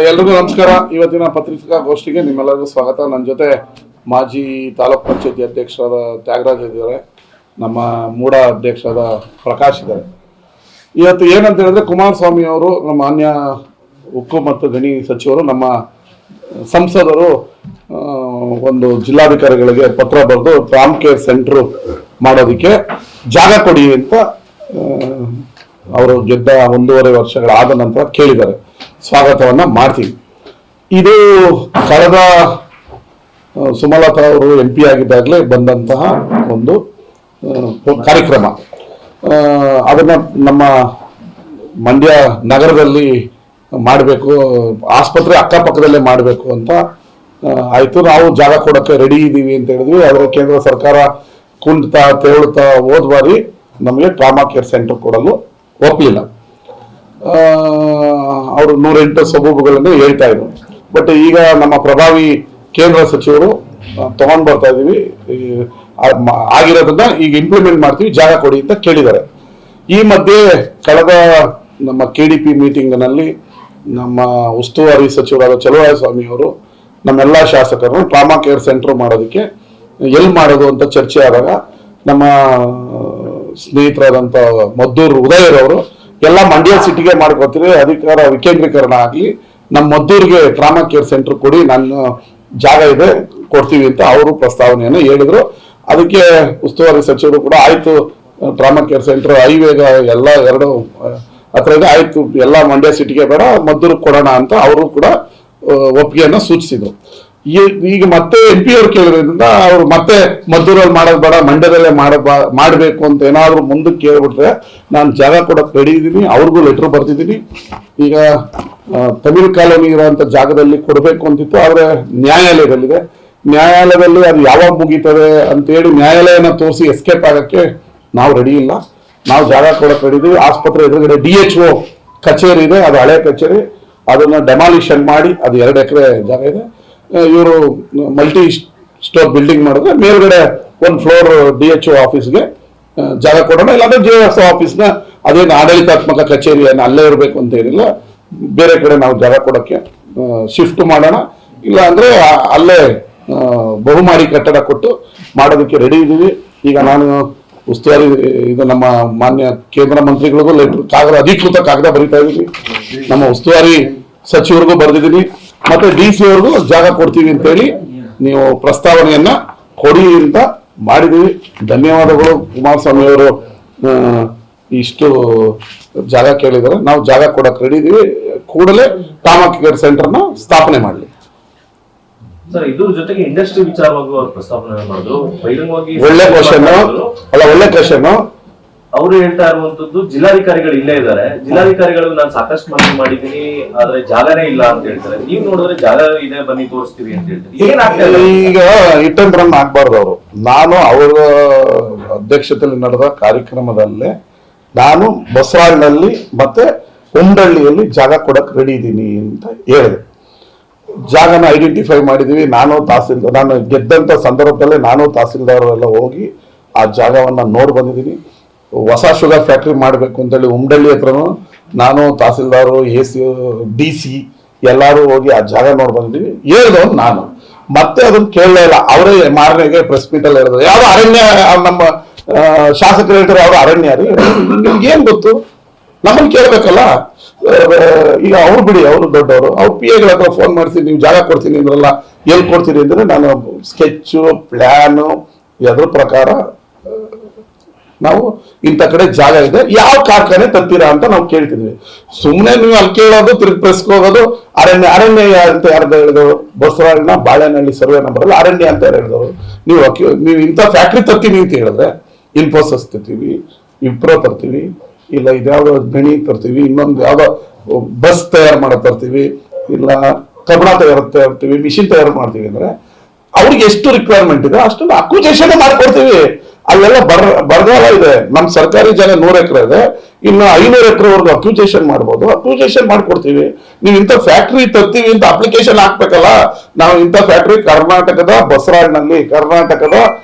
ಎಲ್ರಿಗೂ ನಮಸ್ಕಾರ. ಇವತ್ತಿನ ಪತ್ರಿಕಾಗೋಷ್ಠಿಗೆ ನಿಮ್ಮೆಲ್ಲರಿಗೂ ಸ್ವಾಗತ. ನನ್ನ ಜೊತೆ ಮಾಜಿ ತಾಲೂಕ್ ಪಂಚಾಯತಿ ಅಧ್ಯಕ್ಷರಾದ ತ್ಯಾಗರಾಜ್ ಇದ್ದಾರೆ, ನಮ್ಮ ಮೂಡ ಅಧ್ಯಕ್ಷರಾದ ಪ್ರಕಾಶ್ ಇದ್ದಾರೆ. ಇವತ್ತು ಏನಂತ ಹೇಳಿದ್ರೆ, ಕುಮಾರಸ್ವಾಮಿ ಅವರು, ನಮ್ಮ ಮಾನ್ಯ ಉಕ್ಕು ಮತ್ತು ಗಣಿ ಸಚಿವರು, ನಮ್ಮ ಸಂಸದರು ಒಂದು ಜಿಲ್ಲಾಧಿಕಾರಿಗಳಿಗೆ ಪತ್ರ ಬರೆದು ಟ್ರಾಮ್ ಕೇರ್ ಸೆಂಟ್ರು ಮಾಡೋದಕ್ಕೆ ಜಾಗ ಕೊಡಿ ಅಂತ ಅವರು ಗೆದ್ದ 1.5 ವರ್ಷಗಳಾದ ನಂತರ ಕೇಳಿದ್ದಾರೆ. ಸ್ವಾಗತವನ್ನ ಮಾಡ್ತೀವಿ. ಇದು ಕಳೆದ ಸುಮಲತಾ ಅವರು MP ಆಗಿದ್ದಾಗಲೇ ಬಂದಂತಹ ಒಂದು ಕಾರ್ಯಕ್ರಮ. ಅದನ್ನ ನಮ್ಮ ಮಂಡ್ಯ ನಗರದಲ್ಲಿ ಮಾಡಬೇಕು, ಆಸ್ಪತ್ರೆ ಅಕ್ಕಪಕ್ಕದಲ್ಲೇ ಮಾಡಬೇಕು ಅಂತ ಆಯ್ತು. ನಾವು ಜಾಗ ಕೊಡೋಕ್ಕೆ ರೆಡಿ ಇದ್ದೀವಿ ಅಂತ ಹೇಳಿದ್ವಿ. ಆದರೆ ಕೇಂದ್ರ ಸರ್ಕಾರ ಕುಂಡ್ತಾ ತೆವಳುತ್ತಾ ಹೋದ ಬಾರಿ ನಮಗೆ ಟ್ರಾಮಾ ಕೇರ್ ಸೆಂಟರ್ ಕೊಡಲು ಒಪ್ಪಲಿಲ್ಲ. ಅವರು 108 ಸಬೂಬುಗಳನ್ನು ಹೇಳ್ತಾ ಇದ್ರು. ಬಟ್ ಈಗ ನಮ್ಮ ಪ್ರಭಾವಿ ಕೇಂದ್ರ ಸಚಿವರು ತಗೊಂಡ್ ಬರ್ತಾ ಇದೀವಿ, ಆಗಿರೋದನ್ನ ಈಗ ಇಂಪ್ಲಿಮೆಂಟ್ ಮಾಡ್ತೀವಿ, ಜಾಗ ಕೊಡಿ ಅಂತ ಕೇಳಿದ್ದಾರೆ. ಈ ಮಧ್ಯೆ ಕಳೆದ ನಮ್ಮ KDP ಮೀಟಿಂಗ್ನಲ್ಲಿ ನಮ್ಮ ಉಸ್ತುವಾರಿ ಸಚಿವರಾದ ಚಲುವರಾಯಸ್ವಾಮಿ ಅವರು ನಮ್ಮೆಲ್ಲ ಶಾಸಕರು ಟ್ರಾಮಾ ಕೇರ್ ಸೆಂಟರ್ ಮಾಡೋದಕ್ಕೆ ಎಲ್ಲಿ ಮಾಡೋದು ಅಂತ ಚರ್ಚೆ ಆದಾಗ ನಮ್ಮ ಸ್ನೇಹಿತರಾದಂಥ ಮದ್ದೂರು ಉದಯರವರು ಎಲ್ಲ ಮಂಡ್ಯ ಸಿಟಿಗೆ ಮಾಡ್ಕೊತೀವಿ, ಅಧಿಕಾರ ವಿಕೇಂದ್ರೀಕರಣ ಆಗಲಿ, ನಮ್ಮ ಮದ್ದೂರಿಗೆ ಟ್ರಾಮಾ ಕೇರ್ ಸೆಂಟರ್ ಕೊಡಿ, ನನ್ನ ಜಾಗ ಇದೆ ಕೊಡ್ತೀವಿ ಅಂತ ಅವರು ಪ್ರಸ್ತಾವನೆಯನ್ನು ಹೇಳಿದ್ರು. ಅದಕ್ಕೆ ಉಸ್ತುವಾರಿ ಸಚಿವರು ಕೂಡ ಆಯ್ತು, ಟ್ರಾಮಾ ಕೇರ್ ಸೆಂಟರ್ ಹೈವೇಗ ಎಲ್ಲ ಎರಡು ಹತ್ರ ಇದೆ, ಆಯ್ತು ಎಲ್ಲ ಮಂಡ್ಯ ಸಿಟಿಗೆ ಬೇಡ ಮದ್ದೂರಿಗೆ ಕೊಡೋಣ ಅಂತ ಅವರು ಕೂಡ ಒಪ್ಪಿಗೆಯನ್ನು ಸೂಚಿಸಿದ್ರು. ಈಗ ಮತ್ತೆ MP ಅವರು ಕೇಳಿದ್ರಿಂದ ಅವರು ಮತ್ತೆ ಮದ್ದೂರಲ್ಲಿ ಮಾಡೋದು ಬೇಡ, ಮಂಡ್ಯದಲ್ಲೇ ಮಾಡಬೇಕು ಅಂತ ಏನಾದ್ರು ಮುಂದಕ್ಕೆ ಕೇಳ್ಬಿಟ್ರೆ ನಾನು ಜಾಗ ಕೊಡಕ್ಕೆ ರೆಡಿ ಇದ್ದೀನಿ, ಅವ್ರಿಗೂ ಲೆಟರ್ ಬರ್ತಿದ್ದೀನಿ. ಈಗ ತಮಿಳ್ ಕಾಲೋನಿ ಇರೋಂಥ ಜಾಗದಲ್ಲಿ ಕೊಡಬೇಕು ಅಂತಿತ್ತು, ಆದರೆ ನ್ಯಾಯಾಲಯದಲ್ಲಿದೆ. ನ್ಯಾಯಾಲಯದಲ್ಲಿ ಅದು ಯಾವಾಗ ಮುಗೀತದೆ ಅಂತೇಳಿ ನ್ಯಾಯಾಲಯನ ತೋರಿಸಿ ಎಸ್ಕೇಪ್ ಆಗಕ್ಕೆ ನಾವು ರೆಡಿ ಇಲ್ಲ. ನಾವು ಜಾಗ ಕೊಡಕ್ಕೆ ರೆಡಿ ಇದೀವಿ. ಆಸ್ಪತ್ರೆ ಎದುರುಗಡೆ DHO ಕಚೇರಿ ಇದೆ, ಅದು ಹಳೆ ಕಚೇರಿ, ಅದನ್ನ ಡೆಮಾಲಿಷನ್ ಮಾಡಿ, ಅದು 2 ಎಕರೆ ಜಾಗ ಇದೆ. ಇವರು ಮಲ್ಟಿ ಸ್ಟೋರ್ ಬಿಲ್ಡಿಂಗ್ ಮಾಡಿದ್ರೆ ಮೇಲ್ಗಡೆ 1 ಫ್ಲೋರ್ DHO ಆಫೀಸ್ಗೆ ಜಾಗ ಕೊಡೋಣ. ಇಲ್ಲಾಂದ್ರೆ JS ಆಫೀಸ್ನ ಅದೇನು ಆಡಳಿತಾತ್ಮಕ ಕಚೇರಿಯನ್ನು ಅಲ್ಲೇ ಇರಬೇಕು ಅಂತ ಏನಿಲ್ಲ, ಬೇರೆ ಕಡೆ ನಾವು ಜಾಗ ಕೊಡೋಕ್ಕೆ ಶಿಫ್ಟ್ ಮಾಡೋಣ. ಇಲ್ಲ ಅಂದ್ರೆ ಅಲ್ಲೇ ಬಹುಮಾಡಿ ಕಟ್ಟಡ ಕೊಟ್ಟು ಮಾಡೋದಕ್ಕೆ ರೆಡಿ ಇದ್ದೀವಿ. ಈಗ ನಾನು ಉಸ್ತುವಾರಿ ಇದು ನಮ್ಮ ಮಾನ್ಯ ಕೇಂದ್ರ ಮಂತ್ರಿಗಳಿಗೂ ಲೆಟರ್ ಅಧಿಕೃತ ಕಾಗದ ಬರೀತಾ ಇದ್ದೀನಿ, ನಮ್ಮ ಉಸ್ತುವಾರಿ ಸಚಿವರಿಗೂ ಬರೆದಿದ್ದೀನಿ, ಮತ್ತೆ DC ಅವ್ರಿಗೂ ಜಾಗ ಕೊಡ್ತೀವಿ ಅಂತೇಳಿ ನೀವು ಪ್ರಸ್ತಾವನೆಯನ್ನ ಕೊಡಿ ಅಂತ ಮಾಡಿದೀವಿ. ಧನ್ಯವಾದಗಳು. ಕುಮಾರಸ್ವಾಮಿ ಅವರು ಇಷ್ಟು ಜಾಗ ಕೇಳಿದರೆ ನಾವು ಜಾಗ ಕೊಡಕ್ಕೆ ರೆಡಿ ಇದೀವಿ. ಕೂಡಲೇ ಟ್ರಾಮಾ ಕೇರ್ ಸೆಂಟರ್ನ ಸ್ಥಾಪನೆ ಮಾಡಲಿ. ಸರ್, ಇದ್ರ ಜೊತೆಗೆ ಇಂಡಸ್ಟ್ರಿ ವಿಚಾರವಾಗಿ ಅವರು ಪ್ರಸ್ತಾವನೆ ಮಾಡಿದ್ರು. ಒಳ್ಳೆ ಕ್ವಶನ್. ಅವರು ಹೇಳ್ತಾ ಇರುವಂತದ್ದು, ಜಿಲ್ಲಾಧಿಕಾರಿಗಳು ಇಲ್ಲೇ ಇದ್ದಾರೆ, ಜಿಲ್ಲಾಧಿಕಾರಿಗಳು ನಾನು ಸಾಕಷ್ಟು ಮನವಿ ಮಾಡಿದ್ದೀನಿ, ಆದ್ರೆ ಜಾಗನೇ ಇಲ್ಲ ಅಂತ ಹೇಳ್ತಾರೆ. ನೀವು ನೋಡಿದ್ರೆ ಜಾಗ ಇದೆ, ಬನ್ನಿ ತೋರಿಸ್ತೀವಿ ಅಂತ ಹೇಳ್ತಾರೆ. ಈಗ ಹಿಟ್ ಅಂಡ್ ರನ್ ಆಗ್ಬಾರ್ದು. ಅವರು ನಾನು ಅವರ ಅಧ್ಯಕ್ಷತೆಯಲ್ಲಿ ನಡೆದ ಕಾರ್ಯಕ್ರಮದಲ್ಲೇ ನಾನು ಬಸವನಹಳ್ಳಿಯಲ್ಲಿ ಮತ್ತೆ ಉಂಡಳ್ಳಿಯಲ್ಲಿ ಜಾಗ ಕೊಡಕ್ ರೆಡಿ ಇದ್ದೀನಿ ಅಂತ ಹೇಳಿದೆ. ಜಾಗನ ಐಡೆಂಟಿಫೈ ಮಾಡಿದೀವಿ. ನಾನು ಗೆದ್ದಂತ ಸಂದರ್ಭದಲ್ಲೇ ನಾನು ತಹಸೀಲ್ದಾರ್ ಎಲ್ಲ ಹೋಗಿ ಆ ಜಾಗವನ್ನ ನೋಡಿ ಬಂದಿದ್ದೀನಿ. ಹೊಸ ಶುಗರ್ ಫ್ಯಾಕ್ಟ್ರಿ ಮಾಡಬೇಕು ಅಂತೇಳಿ ಉಮ್ಡಳ್ಳಿ ಹತ್ರನು ನಾನು ತಹಸೀಲ್ದಾರು DC ಎಲ್ಲರೂ ಹೋಗಿ ಆ ಜಾಗ ನೋಡಿ ಬಂದಿದ್ದೀವಿ. ಹೇಳ್ದವ್ ನಾನು ಮತ್ತೆ ಅದನ್ನ ಕೇಳಲೇ ಇಲ್ಲ. ಅವರೇ ಮಾರನೆಗೆ ಪ್ರೆಸ್ ಮೀಟ್ ಅಲ್ಲಿ ಹೇಳಿದ್ರು, ಯಾವ್ದು ಅರಣ್ಯ, ನಮ್ಮ ಶಾಸಕರು ಹೇಳ್ತಾರೆ ಅವ್ರು ಅರಣ್ಯ ರೀ, ಏನ್ ಗೊತ್ತು, ನಮ್ಮನ್ನು ಕೇಳ್ಬೇಕಲ್ಲ. ಈಗ ಅವ್ರು ಬಿಡಿ, ಅವರು ದೊಡ್ಡವರು, ಅವ್ರು PAಗಳ ಹತ್ರ ಫೋನ್ ಮಾಡಿಸಿ ನೀವು ಜಾಗ ಕೊಡ್ತೀನಿ ಅಂದ್ರಲ್ಲ, ಎಲ್ಲಿ ಕೊಡ್ತೀನಿ ಅಂದ್ರೆ ನಾನು ಸ್ಕೆಚ್ಚು ಪ್ಲಾನು ಅದ್ರ ಪ್ರಕಾರ ನಾವು ಇಂಥ ಕಡೆ ಜಾಗ ಇದೆ, ಯಾವ ಕಾರ್ಖಾನೆ ತತ್ತೀರಾ ಅಂತ ನಾವು ಕೇಳ್ತಿದ್ವಿ. ಸುಮ್ಮನೆ ನೀವು ಅಲ್ಲಿ ಕೇಳೋದು, ತಿರುಗಿ ಪ್ರೆಸ್ಗೆ ಹೋಗೋದು. ಅರಣ್ಯ ಅಂತ ಯಾರ್ದು ಹೇಳಿದವರು? ಬಸವರಾಜನ ಬಾಳೆನಹಳ್ಳಿ ಸರ್ವೆ ನಂಬರ್ ಅರಣ್ಯ ಅಂತ ಹೇಳಿದವರು. ನೀವು ಇಂಥ ಫ್ಯಾಕ್ಟ್ರಿ ತರ್ತೀವಿ ಅಂತ ಹೇಳಿದ್ರೆ, ಇನ್ಫೋಸಿಸ್ ತರ್ತೀವಿ, ವಿಪ್ರೋ ತರ್ತೀವಿ, ಇಲ್ಲ ಇದ್ಯಾವುದೋ ಗಣಿ ತರ್ತೀವಿ, ಇನ್ನೊಂದು ಯಾವ್ದೋ ಬಸ್ ತಯಾರು ಮಾಡೋ ತರ್ತೀವಿ, ಇಲ್ಲ ಕಬ್ಬಣ ತರ್ತೀವಿ, ಮಿಷಿನ್ ತಯಾರು ಮಾಡ್ತೀವಿ ಅಂದ್ರೆ ಅವ್ರಿಗೆ ಎಷ್ಟು ರಿಕ್ವೈರ್ಮೆಂಟ್ ಇದೆ ಅಷ್ಟೊಂದು ಅಕ್ವಿಜೇಷನ್ ಮಾಡ್ಕೊಡ್ತೀವಿ. ಅಲ್ಲೆಲ್ಲ ಬರಗಾಲ ಇದೆ. ನಮ್ಮ ಸರ್ಕಾರಿ ಜಾಗ 100 ಎಕರೆ ಇದೆ, ಇನ್ನು 500 ಎಕರೆವರೆಗೂ ಅಕ್ವಿಜೇಷನ್ ಮಾಡ್ಬೋದು. ಅಕ್ವಿಜೇಷನ್ ಮಾಡ್ಕೊಡ್ತೀವಿ. ನೀವು ಇಂಥ ಫ್ಯಾಕ್ಟ್ರಿ ತರ್ತೀವಿ ಅಂತ ಅಪ್ಲಿಕೇಶನ್ ಹಾಕ್ಬೇಕಲ್ಲ. ನಾವು ಇಂಥ ಫ್ಯಾಕ್ಟ್ರಿ ಕರ್ನಾಟಕದ ಬಸವರಾಜ್ನಲ್ಲಿ, ಕರ್ನಾಟಕದ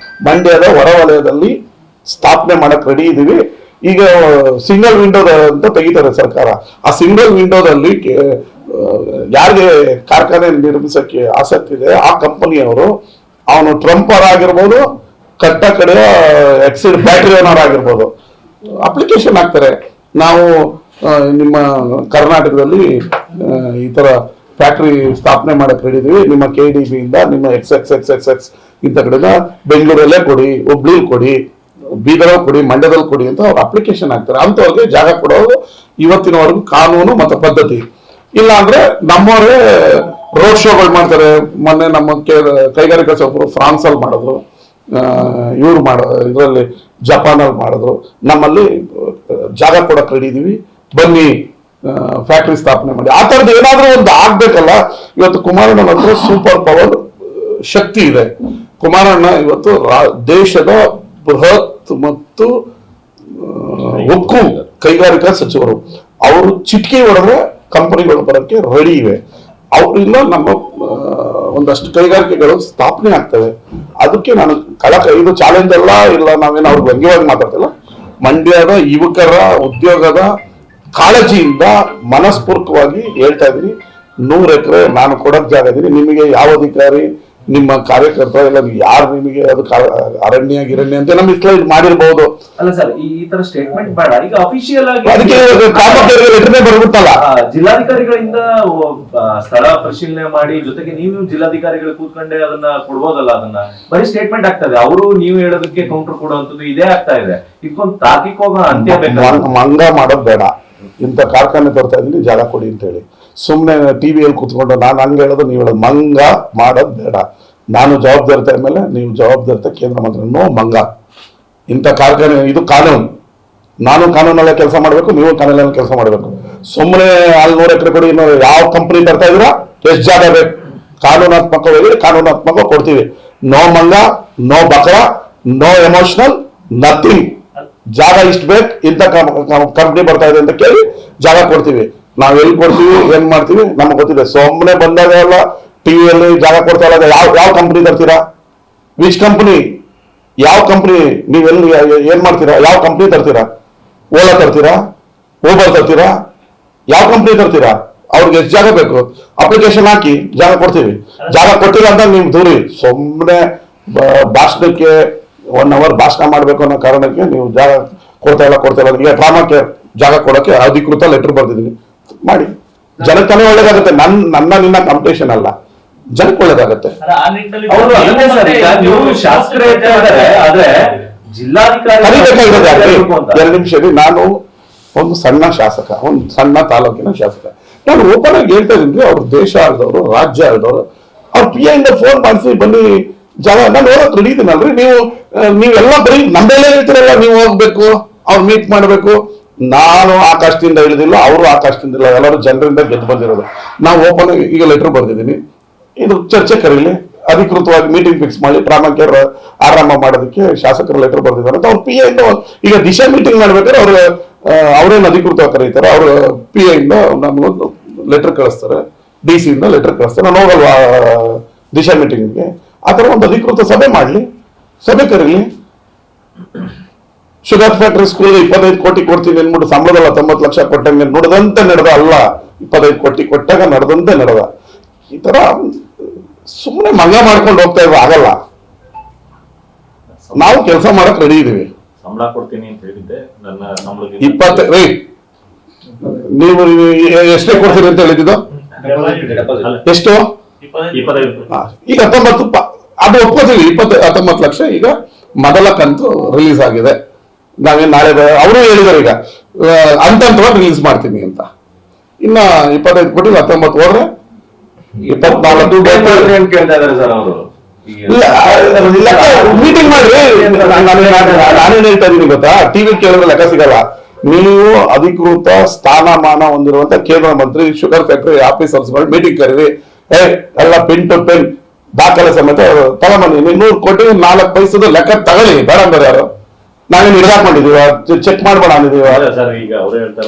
ಮಂಡ್ಯದ ಹೊರವಲಯದಲ್ಲಿ ಸ್ಥಾಪನೆ ಮಾಡಕ್ ರೆಡಿ ಇದೀವಿ. ಈಗ ಸಿಂಗಲ್ ವಿಂಡೋ ಅಂತ ತೆಗಿತಾರೆ ಸರ್ಕಾರ. ಆ ಸಿಂಗಲ್ ವಿಂಡೋದಲ್ಲಿ ಯಾರಿಗೆ ಕಾರ್ಖಾನೆ ನಿರ್ಮಿಸಕ್ಕೆ ಆಸಕ್ತಿ ಇದೆ ಆ ಕಂಪನಿಯವರು, ಅವನು ಟ್ರಂಪರ್ ಆಗಿರ್ಬೋದು, ಕಟ್ಟ ಕಡೆಯ ಎಕ್ಸಿಡ್ ಬ್ಯಾಟ್ರಿ ಓನರ್ ಆಗಿರ್ಬೋದು, ಅಪ್ಲಿಕೇಶನ್ ಹಾಕ್ತಾರೆ. ನಾವು ನಿಮ್ಮ ಕರ್ನಾಟಕದಲ್ಲಿ ಈ ತರ ಫ್ಯಾಕ್ಟ್ರಿ ಸ್ಥಾಪನೆ ಮಾಡಕ್ ಹೇಳಿದೀವಿ, ನಿಮ್ಮ KDB ಇಂದ ನಿಮ್ಮ XXXXX ಇಂಥ ಕಡೆನ ಬೆಂಗಳೂರಲ್ಲೇ ಕೊಡಿ, ಹುಬ್ಳಿ ಕೊಡಿ, ಬೀದರಲ್ಲಿ ಕೊಡಿ, ಮಂಡ್ಯದಲ್ಲಿ ಕೊಡಿ ಅಂತ ಅವ್ರು ಅಪ್ಲಿಕೇಶನ್ ಹಾಕ್ತಾರೆ. ಅಂತವ್ರಿಗೆ ಜಾಗ ಕೊಡೋದು ಇವತ್ತಿನವರೆಗೂ ಕಾನೂನು ಮತ್ತು ಪದ್ಧತಿ. ಇಲ್ಲ ಅಂದ್ರೆ ನಮ್ಮವರೇ ರೋಡ್ ಶೋಗಳು ಮಾಡ್ತಾರೆ. ಮೊನ್ನೆ ನಮ್ಮ ಕೈಗಾರಿಕಾ ಸಚಿವರು ಫ್ರಾನ್ಸ್ ಅಲ್ಲಿ ಮಾಡಿದ್ರು, ಇವ್ರು ಇದರಲ್ಲಿ ಜಪಾನ್ ಅಲ್ಲಿ ಮಾಡಿದ್ರು. ನಮ್ಮಲ್ಲಿ ಜಾಗ ಕೊಡಕ್ ರೆಡಿ ಇದೀವಿ, ಬನ್ನಿ ಫ್ಯಾಕ್ಟ್ರಿ ಸ್ಥಾಪನೆ ಮಾಡಿ. ಆ ತರದ್ದು ಏನಾದ್ರೂ ಒಂದು ಆಗ್ಬೇಕಲ್ಲ. ಇವತ್ತು ಕುಮಾರಣ್ಣ ಹತ್ರ ಸೂಪರ್ ಪವರ್ ಶಕ್ತಿ ಇದೆ. ಕುಮಾರಣ್ಣ ಇವತ್ತು ದೇಶದ ಬೃಹತ್ ಮತ್ತು ಉಕ್ಕು ಕೈಗಾರಿಕಾ ಸಚಿವರು. ಅವರು ಚಿಟಿಕೆ ಹೊಡೆದ್ರೆ ಕಂಪನಿಗಳು ಬರೋಕ್ಕೆ ರೆಡಿ ಇವೆ. ಅವರಿಂದ ನಮ್ಮ ಒಂದಷ್ಟು ಕೈಗಾರಿಕೆಗಳು ಸ್ಥಾಪನೆ ಆಗ್ತವೆ. ಅದಕ್ಕೆ ನಾನು ಇದು ಚಾಲೆಂಜ್ ಅಲ್ಲ, ಇಲ್ಲ ನಾವೇನು ಅವ್ರಿಗೆ ವ್ಯಂಗ್ಯವಾಗಿ ಮಾತಾಡ್ತಿಲ್ಲ. ಮಂಡ್ಯದ ಯುವಕರ ಉದ್ಯೋಗದ ಕಾಳಜಿಯಿಂದ ಮನಸ್ಪೂರ್ವಕವಾಗಿ ಹೇಳ್ತಾ ಇದ್ದೀನಿ. 100 ಎಕರೆ ನಾನು ಕೊಡಕ್ ಜಾಗ ಇದೀನಿ. ನಿಮಗೆ ಯಾವ ಅಧಿಕಾರಿ, ನಿಮ್ಮ ಕಾರ್ಯಕರ್ತ ಇಲ್ಲ ಯಾರು ನಿಮಗೆ ಅದು ಅರಣ್ಯ ಗಿರಣ್ಯ ಅಂತ ನಮ್ಗೆ ಸ್ಲೈಡ್ ಮಾಡಿರ್ಬಹುದು. ಅಲ್ಲ ಸರ್, ಈ ತರ ಸ್ಟೇಟ್ಮೆಂಟ್ ಬೇಡ. ಈಗ ಅಫಿಷಿಯಲ್ ಆಗಿ ಅದಕ್ಕೆ ಲೆಟರ್ನೇ ಬರ್ಬಿಟ್ಟಲ್ಲ. ಜಿಲ್ಲಾಧಿಕಾರಿಗಳಿಂದ ಸ್ಥಳ ಪರಿಶೀಲನೆ ಮಾಡಿ, ಜೊತೆಗೆ ನೀವು ಜಿಲ್ಲಾಧಿಕಾರಿಗಳು ಕೂತ್ಕೊಂಡೆ ಅದನ್ನ ಕೊಡ್ಬೋದಲ್ಲ. ಅದನ್ನ ಬರೀ ಸ್ಟೇಟ್ಮೆಂಟ್ ಆಗ್ತದೆ. ಅವರು ನೀವು ಹೇಳೋದಕ್ಕೆ ಕೌಂಟರ್ ಕೊಡುವಂತದ್ದು ಇದೇ ಆಗ್ತಾ ಇದೆ. ಇದಕ್ಕೊಂದು ತಾರ್ಕಿಕ ಹೋಗೋ ಅಂತ್ಯ ಬೇಕು. ಮಂಗ ಮಾಡೋದು ಬೇಡ. ಇಂಥ ಕಾರ್ಖಾನೆ ತರ್ತಾ ಇದೀನಿ, ಜಾಗ ಕೊಡಿ ಅಂತ ಹೇಳಿ ಸುಮ್ಮನೆ ಟಿವಿಯಲ್ಲಿ ಕೂತ್ಕೊಂಡು ನಾನು ಹಂಗೆ ಹೇಳೋದು, ನೀವು ಹೇಳೋದು ಮಂಗ ಮಾಡೋದು ಬೇಡ. ನಾನು ಜವಾಬ್ದಾರಿತೆ ಮೇಲೆ ನೀವು ಜವಾಬ್ದಾರಿತೆ ಕೇಂದ್ರ ಮಂತ್ರಿ. ನೋ ಮಂಗ. ಇಂಥ ಕಾರ್ಖಾನೆ ಇದು ಕಾನೂನು. ನಾನು ಕಾನೂನಲ್ಲೇ ಕೆಲಸ ಮಾಡಬೇಕು, ನೀವು ಕಾನೂನಲ್ಲಿ ಕೆಲಸ ಮಾಡಬೇಕು. ಸುಮ್ಮನೆ ಅಲ್ಲಿ 100 ಎಕರೆ ಕೊಡಿ, ಯಾವ ಕಂಪನಿ ತರ್ತಾ ಇದೀರಾ, ಎಷ್ಟು ಜಾಗ ಬೇಕು, ಕಾನೂನಾತ್ಮಕವಾಗಿ ಕಾನೂನಾತ್ಮಕ ಕೊಡ್ತೀವಿ. ನೋ ಮಂಗ, ನೋ ಬಕರ, ನೋ ಎಮೋಷನಲ್, ನಥಿಂಗ್. ಜಾಗ ಇಷ್ಟು ಬೇಕು, ಇಂಥ ಕಂಪ್ನಿ ಬರ್ತಾ ಇದೆ ಅಂತ ಕೇಳಿ ಜಾಗ ಕೊಡ್ತೀವಿ. ನಾವ್ ಎಲ್ಲಿ ಕೊಡ್ತೀವಿ, ಏನ್ ಮಾಡ್ತೀವಿ ನಮ್ಗೆ ಗೊತ್ತಿದೆ. ಸುಮ್ಮನೆ ಬಂದಾಗ ಎಲ್ಲ ಟಿವಿಯಲ್ಲಿ ಜಾಗ ಕೊಡ್ತಾ ಇಲ್ಲ. ಯಾವ ಕಂಪ್ನಿ ತರ್ತೀರಾ, ವಿಚ್ ಕಂಪ್ನಿ, ಯಾವ ಕಂಪ್ನಿ, ನೀವೆಲ್ಲಿ ಏನ್ ಮಾಡ್ತೀರಾ, ಯಾವ ಕಂಪ್ನಿ ತರ್ತೀರಾ, ಓಲಾ ತರ್ತೀರಾ, ಊಬರ್ ತರ್ತೀರಾ, ಯಾವ ಕಂಪ್ನಿ ತರ್ತೀರಾ, ಅವ್ರಿಗೆ ಎಷ್ಟು ಜಾಗ ಬೇಕು ಅಪ್ಲಿಕೇಶನ್ ಹಾಕಿ ಜಾಗ ಕೊಡ್ತೀವಿ. ಜಾಗ ಕೊಟ್ಟಿಲ್ಲ ಅಂತ ನೀವು ದೂರಿ. ಸುಮ್ಮನೆ ಭಾಷಣಕ್ಕೆ 1 hour ಭಾಷಣ ಮಾಡ್ಬೇಕು ಅನ್ನೋ ಕಾರಣಕ್ಕೆ ನೀವು ಜಾಗ ಕೊಡ್ತಾ ಇಲ್ಲ. ಈಗ ಡ್ರಾಮಾಕ್ಕೆ ಜಾಗ ಕೊಡಕ್ಕೆ ಅಧಿಕೃತ ಲೆಟರ್ ಬರ್ದಿದ್ದೀನಿ, ಮಾಡಿ. ಜನಕ್ಕೆ ತಾನೇ ಒಳ್ಳೇದಾಗುತ್ತೆ. ನನ್ನ ನಿನ್ನ ಕಾಂಪಿಟೇಷನ್ ಅಲ್ಲ, ಜನಕ್ಕೆ ಒಳ್ಳೇದಾಗುತ್ತೆ. ಎರಡು ನಿಮಿಷ. ನಾನು ಒಂದು ಸಣ್ಣ ಶಾಸಕ, ಒಂದು ಸಣ್ಣ ತಾಲೂಕಿನ ಶಾಸಕ. ನಾನು ಓಪನ್ ಆಗಿ ಹೇಳ್ತಾ ಇದ್ದೀನಿ, ಅವ್ರು ದೇಶ ಆಳ್ದವ್ರು, ರಾಜ್ಯ ಆಳ್ದವ್ರು. ಅವ್ರು PA ಇಂದ ಫೋನ್ ಮಾಡಿಸಿ ಬನ್ನಿ ಜಾಗ ನಾನು ಹೋಗಕ್ ರೆಡಿ ಇದೀನಲ್ರಿ. ನೀವೆಲ್ಲ ಬರೀ ನಮ್ಮೆಲ್ಲ ಹೇಳ್ತೀರಲ್ಲ, ನೀವು ಹೋಗ್ಬೇಕು, ಅವ್ರು ಮೀಟ್ ಮಾಡ್ಬೇಕು. ನಾನು ಆಕಾಶದಿಂದ ಇಳಿದಿಲ್ಲ, ಅವರು ಆಕಾಶದಿಂದ ಇಲ್ಲ, ಎಲ್ಲರೂ ಜನರಿಂದ ಗೆದ್ದು ಬಂದಿರೋದು. ನಾವು ಓಪನ್ ಆಗಿ ಈಗ ಲೆಟರ್ ಬರ್ದಿದ್ದೀನಿ, ಇದು ಚರ್ಚೆ ಕರೀಲಿ, ಅಧಿಕೃತವಾಗಿ ಮೀಟಿಂಗ್ ಫಿಕ್ಸ್ ಮಾಡಿ ಡ್ರಾಮಾಕ್ಕೆ ಆರಂಭ ಮಾಡೋದಕ್ಕೆ ಶಾಸಕರು ಲೆಟರ್ ಬರ್ದಿದ್ದಾರೆ ಅಂತ. ಅವ್ರು PA ಇಂದ ಈಗ ದಿಶಾ ಮೀಟಿಂಗ್ ಮಾಡ್ಬೇಕಾದ್ರೆ ಅವ್ರೇನು ಅಧಿಕೃತವಾಗಿ ಕರೀತಾರೆ, ಅವ್ರ PA ಇಂದ ನಮಗೊಂದು ಲೆಟರ್ ಕಳಿಸ್ತಾರೆ, DC ಇಂದ ಲೆಟರ್ ಕಳಿಸ್ತಾರೆ. ನಾನು ಹೋಗಲ್ವಾ ದಿಶಾ ಮೀಟಿಂಗ್ಗೆ? ಆ ಥರ ಒಂದು ಅಧಿಕೃತ ಸಭೆ ಮಾಡಲಿ, ಸಭೆ ಕರೀಲಿ. ಶುಗರ್ ಫ್ಯಾಕ್ಟರಿ ಸ್ಕೂಲ್ 25 ಕೋಟಿ ಕೊಡ್ತೀನಿ ಅಂದ್ಬಿಟ್ಟು ಸಂಬಳದಲ್ಲ 90 ಲಕ್ಷ ಕೊಟ್ಟಂಗೆ ನುಡಿದಂತೆ ನಡೆದ ಅಲ್ಲ. 25 ಕೋಟಿ ಕೊಟ್ಟಾಗ ನಡೆದಂತೆ ನಡೆದ. ಈ ತರ ಸುಮ್ಮನೆ ಮಂಗ ಮಾಡ್ಕೊಂಡು ಹೋಗ್ತಾ ಇರೋ ಆಗಲ್ಲ. ನಾವು ಕೆಲಸ ಮಾಡಕ್ ರೆಡಿ ಇದೀವಿ. ಸಂಬಳ ಕೊಡ್ತೀನಿ ಅಂತ ಹೇಳಿದ್ದೆ. ನನ್ನ ಸಂಬಳಕ್ಕೆ 20 ನೀವು ಎಷ್ಟೇ ಕೊಡ್ತೀರಿ ಅಂತ ಹೇಳಿದ್ದು? ಎಷ್ಟು? 25. ಈಗ 19 ಅದು ಒಪ್ಕೋತೀವಿ. 19 ಲಕ್ಷ ಈಗ ಮೊದಲ ಕಂತು ರಿಲೀಸ್ ಆಗಿದೆ. ನಾವೇನ್ ನಾಳೆ ಅವರು ಹೇಳಿದಾರೆ ಈಗ ಹಂತವಾಗಿ ರಿಲೀಸ್ ಮಾಡ್ತೀನಿ ಅಂತ. ಇನ್ನ 25 ಕೋಟಿ 19 ಹೋದ್ರೆ 24 ಮೀಟಿಂಗ್ ಮಾಡ್ರಿ. ನಾನೇನ್ ಹೇಳ್ತಾ ಇದೀನಿ ಗೊತ್ತಾ, ಟಿವಿ ಕೇಳಿದ್ರೆ ಲೆಕ್ಕ ಸಿಗಲ್ಲ. ನೀವು ಅಧಿಕೃತ ಸ್ಥಾನಮಾನ ಹೊಂದಿರುವಂತ ಕೇಂದ್ರ ಮಂತ್ರಿ ಶುಗರ್ ಫ್ಯಾಕ್ಟರಿ ಆಫೀಸರ್ಸ್ಗಳು ಮೀಟಿಂಗ್ ಕರೀರಿ. ಎಲ್ಲ ಪೆನ್ ಟು ಪೆನ್ ದಾಖಲೆ ಸಮೇತ ತಗೊಂಬನ್ನಿ. 100 ಕೋಟಿ 4 ಪೈಸದ ಲೆಕ್ಕ ತಗೊಳ್ಳಿ. ಬೇಡ ಬೇರೆ ಯಾರು ನಾವೇನು ಹಿಡಿದಾಕೊಂಡಿದೀವ, ಚೆಕ್ ಮಾಡ್ಬೇಡ ಅಂದಿದೀವ. ಸರ್ ಈಗ ಅವರೇ ಹೇಳ್ತಾರೆ